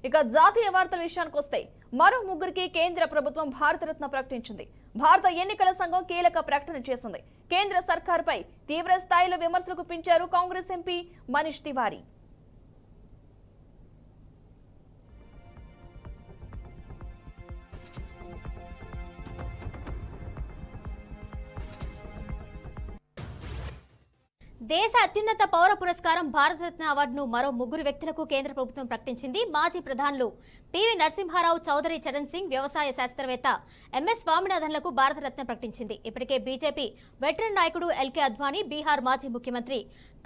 ఇక జాతీయ వార్తల విషయానికి వస్తే మరో ముగ్గురికి కేంద్ర ప్రభుత్వం భారతరత్న ప్రకటించింది. భారత ఎన్నికల సంఘం కీలక ప్రకటన చేసింది. కేంద్ర సర్కారుపై తీవ్ర స్థాయిలో విమర్శలు గుప్పించారు కాంగ్రెస్ ఎంపీ మనీష్ తివారీ. దేశ అత్యున్నత పౌర పురస్కారం భారతరత్న అవార్డును మరో ముగ్గురు వ్యక్తులకు కేంద్ర ప్రభుత్వం ప్రకటించింది. మాజీ ప్రధానులు పివి నరసింహారావు, చౌదరి చరణ్ సింగ్, వ్యవసాయ శాస్త్రవేత్త ఎంఎస్ స్వామినాథన్లకు భారతరత్న ప్రకటించింది. ఇప్పటికే బీజేపీ వెటరన్ నాయకుడు ఎల్కే అద్వానీ, బీహార్ మాజీ ముఖ్యమంత్రి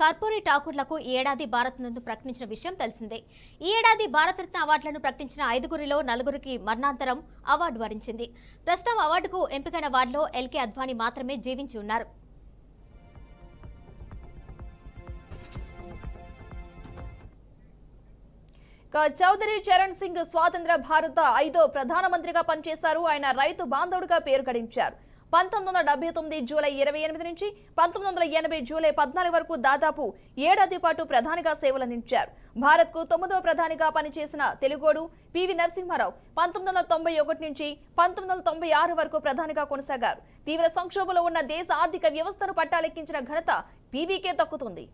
కర్పూరి ఠాకూర్లకు ఈ ఏడాది భారతరత్న ప్రకటించిన విషయం తెలిసిందే. ఈ ఏడాది భారతరత్న అవార్డులను ప్రకటించిన 5గురిలో 4గురికి మరణాంతరం అవార్డు వరించింది. ప్రస్తుతం అవార్డుకు ఎంపికైన వారిలో ఎల్కే అద్వానీ మాత్రమే జీవించి ఉన్నారు. చౌదరి చరణ్ సింగ్ స్వాతంత్ర భారత 5వ ప్రధానమంత్రిగా పనిచేశారు. ఆయన రైతు బాంధవుడిగా పేరు గడించారు. 1979 జూలై 28 నుంచి 1980 జూలై 14 వరకు దాదాపు ఏడాది పాటు ప్రధానిగా సేవలందించారు. భారత్కు 9వ ప్రధానిగా పనిచేసిన తెలుగోడు పివి నరసింహారావు 1991 నుంచి 1996 వరకు ప్రధానిగా కొనసాగారు. తీవ్ర సంక్షోభంలో ఉన్న దేశ ఆర్థిక వ్యవస్థను పట్టాలెక్కించిన ఘనత పివికే దక్కుతుంది.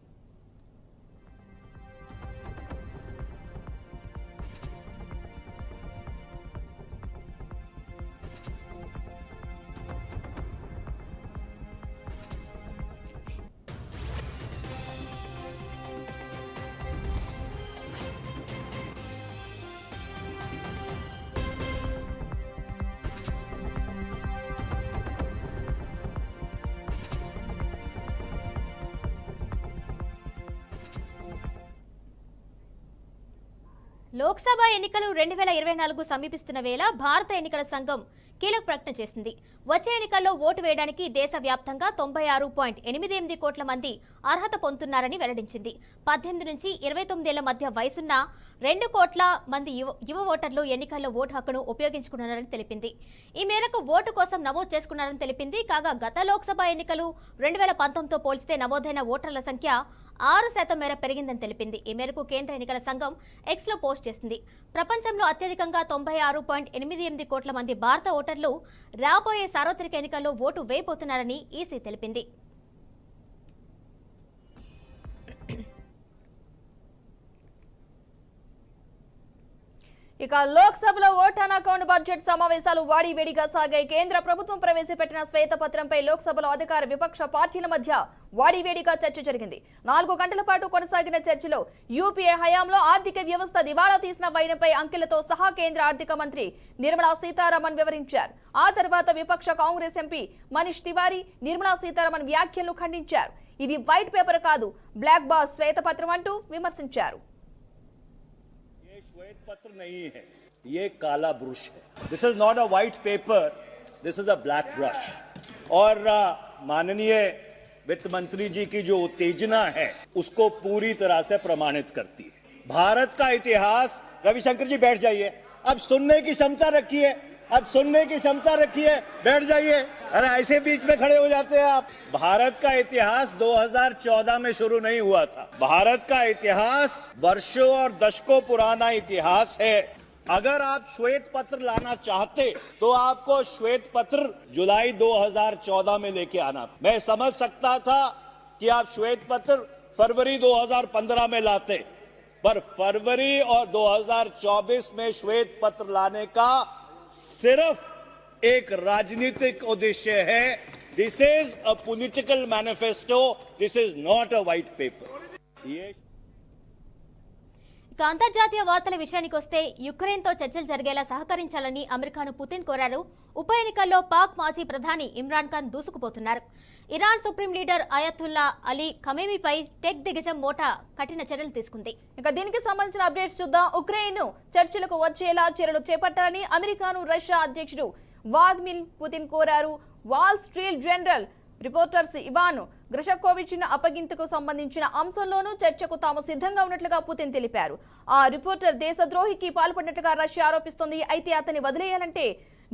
లోక్సభ ఎన్నికలు 2024 సమీపిస్తున్న వేళ భారత ఎన్నికల సంఘం కీలక ప్రకటన చేసింది. వచ్చే ఎన్నికల్లో ఓటు వేయడానికి దేశవ్యాప్తంగా 96.88 కోట్ల మంది అర్హత పొందుతున్నారని వెల్లడించింది. 18 నుంచి 29 ఏళ్ల మధ్య వయసున్న 2 కోట్ల మంది యువ ఓటర్లు ఎన్నికల్లో ఓటు హక్కును ఉపయోగించుకున్నారని తెలిపింది. ఈ మేరకు ఓటు కోసం నమోదు చేసుకున్నారని తెలిపింది. కాగా గత లోక్సభ ఎన్నికలు 2019తో పోల్చితే నమోదైన ఓటర్ల సంఖ్య 6% మేర పెరిగిందని తెలిపింది. ఈ మేరకు కేంద్ర ఎన్నికల సంఘం ఎక్స్లో పోస్ట్ చేసింది. ప్రపంచంలో అత్యధికంగా 96.88 కోట్ల మంది భారత ఓటర్లు రాబోయే సార్వత్రిక ఎన్నికల్లో ఓటు వేయబోతున్నారని ఈసీ తెలిపింది. ఇక లోక్సభలో ఓట్ ఆన్ అకౌంట్ బడ్జెట్ సమావేశాలు వాడివేడిగా సాగాయి. కేంద్ర ప్రభుత్వం ప్రవేశపెట్టిన శ్వేతపత్రంపై లోక్సభలో అధికార విపక్ష పార్టీల మధ్య వాడివేడిగా చర్చ జరిగింది. 4 గంటల పాటు కొనసాగిన చర్చలో యూపీఏ హయాంలో ఆర్థిక వ్యవస్థ దివాళా తీసిన వైనంపై అంకెలతో సహా కేంద్ర ఆర్థిక మంత్రి నిర్మలా సీతారామన్ వివరించారు. ఆ తర్వాత విపక్ష కాంగ్రెస్ ఎంపీ మనీష్ తివారీ నిర్మలా సీతారామన్ వ్యాఖ్యలను ఖండించారు. ఇది వైట్ పేపర్ కాదు, బ్లాక్ బాస్ శ్వేతపత్రం అంటూ విమర్శించారు. श्वेत पत्र नहीं है, ये काला ब्रश है. This is not a white paper, this is a black brush. और माननीय वित्त मंत्री जी की जो उत्तेजना है उसको पूरी तरह से प्रमाणित करती है. भारत का इतिहास, रविशंकर जी बैठ जाइए, अब सुनने की क्षमता रखिए, अब सुनने की क्षमता रखिए, बैठ जाइए. अरे ऐसे बीच में खड़े हो जाते हैं आप. भारत का इतिहास 2014 में शुरू नहीं हुआ था. भारत का इतिहास वर्षों और दशकों पुराना इतिहास है. अगर आप श्वेत पत्र लाना चाहते तो आपको श्वेत पत्र जुलाई 2014 में लेके आना था. मैं समझ सकता था कि आप श्वेत पत्र फरवरी 2015 में लाते, पर फरवरी और 2024 में श्वेत पत्र लाने का सिर्फ एक राजनीतिक उद्देश्य है. This is a political manifesto. This is not a white paper. ఇక అంతర్జాతీయ వార్తల విషయానికి వస్తే యుక్రెయిన్తో చర్చలు జరిగేలా సహకరించాలని అమెరికాను పుతిన్ కోరారు. ఉప ఎన్నికల్లో పాక్ మాజీ ప్రధాని ఇమ్రాన్ ఖాన్ దూసుకుపోతున్నారు. Iran supreme leader Ayatollah Ali ఖమేమీపై టెక్ దిగ్గజం మోటా కఠిన చర్యలు తీసుకుంది. ఇక దీనికి సంబంధించిన అప్డేట్స్ చూద్దాం. ఉక్రెయిన్ చర్చలకు వచ్చేలా చర్యలు చేపట్టాలని అమెరికాను రష్యా అధ్యక్షుడు వ్లాదిమిర్ పుతిన్ కోరారు. Wall Street Journal reporters Evan Gershkovich అప్పగింతకు సంబంధించిన అంశంలోనూ చర్చకు తాము సిద్ధంగా ఉన్నట్లుగా పుతిన్ తెలిపారు. ఆ రిపోర్టర్ దేశద్రోహికి పాల్పడినట్లుగా రష్యా ఆరోపిస్తోంది. అయితే అతన్ని వదిలేయాలంటే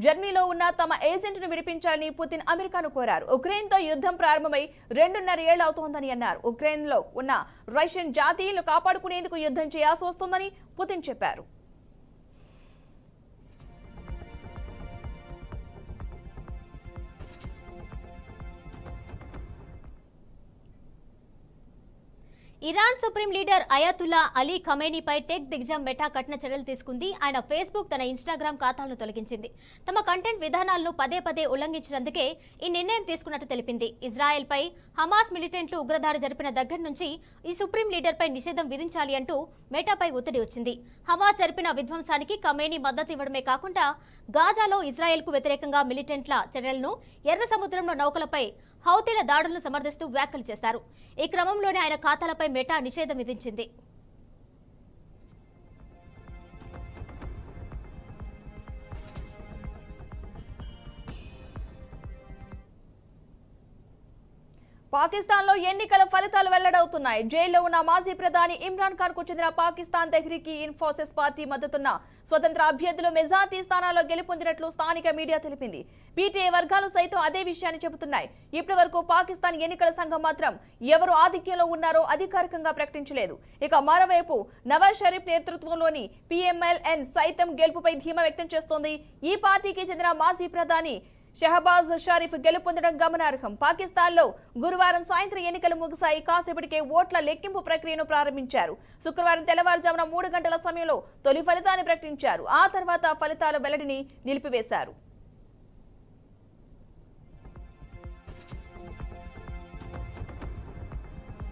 జర్మనీలో ఉన్న తమ ఏజెంట్ను విడిపించాలని పుతిన్ అమెరికాను కోరారు. ఉక్రెయిన్తో యుద్ధం ప్రారంభమై 2.5 ఏళ్లు అవుతోందని అన్నారు. ఉక్రెయిన్లో ఉన్న రష్యన్ జాతీయులను కాపాడుకునేందుకు యుద్ధం చేయాల్సి వస్తోందని పుతిన్ చెప్పారు. Iran supreme leader Ayatollah Ali ఖమేనీపై టెక్ దిగ్గజం మెటా కఠిన చర్యలు తీసుకుంది. ఆయన ఫేస్బుక్ తన ఇన్స్టాగ్రామ్ ఖాతాలను తొలగించింది. తమ కంటెంట్ విధానాలను పదే పదే ఉల్లంఘించినందుకే ఈ నిర్ణయం తీసుకున్నట్టు తెలిపింది. ఇజ్రాయెల్పై హమాస్ మిలిటెంట్లు ఉగ్రదాడి జరిపిన దగ్గర నుంచి ఈ సుప్రీం లీడర్పై నిషేధం విధించాలి అంటూ మెటాపై ఒత్తిడి వచ్చింది. హమాస్ జరిపిన విధ్వంసానికి ఖమేనీ మద్దతు ఇవ్వడమే కాకుండా గాజాలో ఇజ్రాయెల్కు వ్యతిరేకంగా మిలిటెంట్ల చర్యలను, ఎర్ర సముద్రంలో నౌకలపై హౌతీల దాడులను సమర్థిస్తూ వ్యాఖ్యలు చేశారు. ఈ క్రమంలోనే ఆయన ఖాతాలపై మెటా నిషేధం విధించింది. పాకిస్తాన్లో ఎన్నికల ఫలితాలు వెల్లడవుతున్నాయి. జైల్లో ఉన్న మాజీ ప్రధాని ఇమ్రాన్ ఖాన్ కు చెందిన పాకిస్తాన్ తెహ్రీక్ ఇన్ఫోసిస్ పార్టీ మద్దతున్న స్వతంత్ర అభ్యర్థులు మెజార్టీ స్థానాల్లో గెలుపొందినట్లు స్థానిక మీడియా తెలిపింది. పీటీఐ వర్గాలు సైతం అదే విషయాన్ని చెబుతున్నాయి. ఇప్పటి వరకు పాకిస్తాన్ ఎన్నికల సంఘం మాత్రం ఎవరు ఆధిక్యంలో ఉన్నారో అధికారికంగా ప్రకటించలేదు. ఇక మరోవైపు నవాజ్ షరీఫ్ నేతృత్వంలోని PMLN సైతం గెలుపుపై ధీమా వ్యక్తం చేస్తోంది. ఈ పార్టీకి చెందిన మాజీ ప్రధాని షహబాజ్ షరీఫ్ గెలుపొందడం గమనార్హం. పాకిస్తాన్లో గురువారం సాయంత్రం ఎన్నికలు ముగిశాయి. కాసేపటికే ఓట్ల లెక్కింపు ప్రక్రియను ప్రారంభించారు. శుక్రవారం తెల్లవారుజామున 3 గంటల సమయంలో తొలి ఫలితాన్ని ప్రకటించారు. ఆ తర్వాత ఫలితాల వెల్లడిని నిలిపివేశారు.